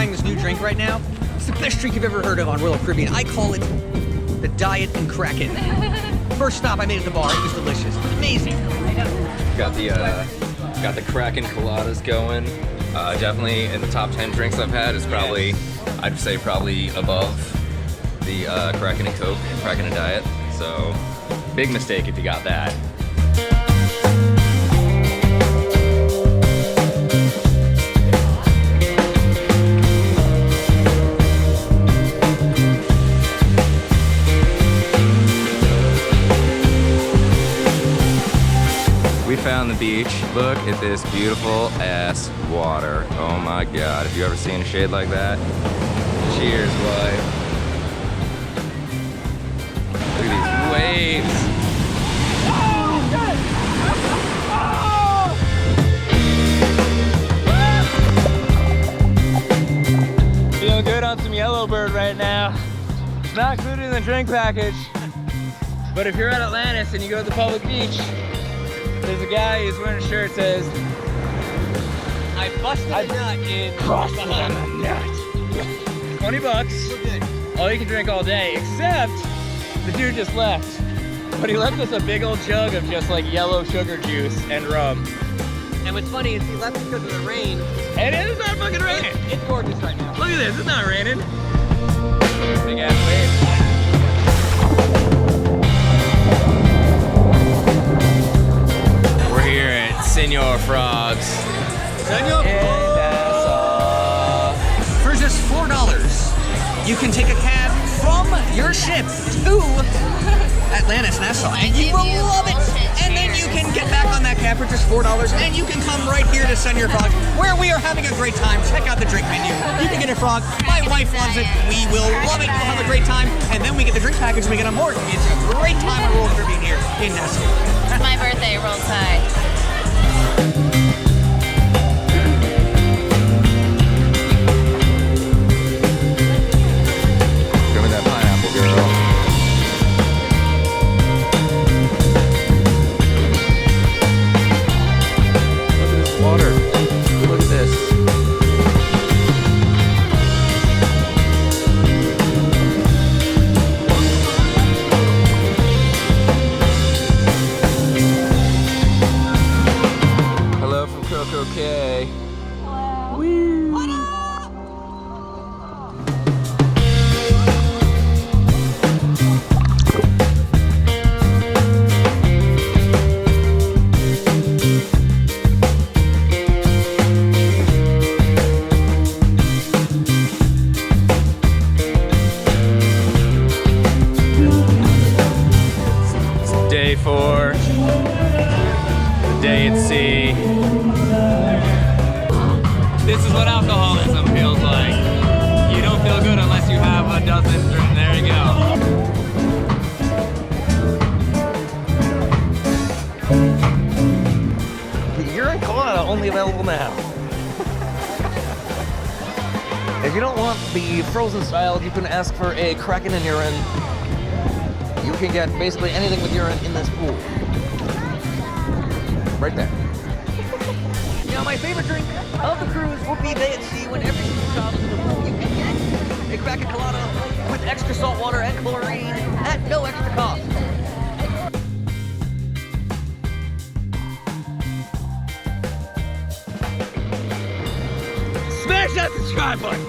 trying this new drink right now. It's the best drink you've ever heard of on Royal Caribbean. I call it the Diet and Kraken. First stop I made at the bar, it was delicious. It was amazing. Got the Kraken coladas going. Definitely in the top 10 drinks I've had. It's probably, I'd say probably above the Kraken and Coke, Kraken and Diet. So big mistake if you got that. We found the beach. Look at this beautiful ass water. Oh my God. Have you ever seen a shade like that? Cheers, wife. Look at these waves. Feeling good on some Yellowbird right now. It's not included in the drink package, but if you're at Atlantis and you go to the public beach, there's a guy who's wearing a shirt that says, I busted a nut in Bahama. 20 bucks. So good. All you can drink all day, except the dude just left. But he left us a big old jug of just like yellow sugar juice and rum. And what's funny is he left because of the rain. And it's not fucking raining. It's gorgeous right now. Look at this, it's not raining. Big ass wave. Here at Senor Frogs. Senor For just $4, you can take a cab from your ship to Atlantis, Nassau, and you will love it. And then you can get back on that cab for just $4, and you can come right here to Senor Frogs, where we are having a great time. Check out the drink menu. You can get a frog. My wife loves it. We will love it. We'll have a great time. And then we get the drink package and we get on board. It's a great time at Royal Caribbean here in Nassau. It's my birthday, roll tide. Give me that pineapple, girl. Look at this water. Look at this. Okay. Woo. Day 4. Day at sea. This is what alcoholism feels like. You don't feel good unless you have a dozen. There you go. The urine colada only available now. If you don't want the frozen style, you can ask for a Kraken and urine. You can get basically anything with urine in this pool. Right there. You know, my favorite drink of the cruise will be day at sea when every single stop is in the pool. You can get a Kraken colada with extra salt water and chlorine at no extra cost. Smash that subscribe button.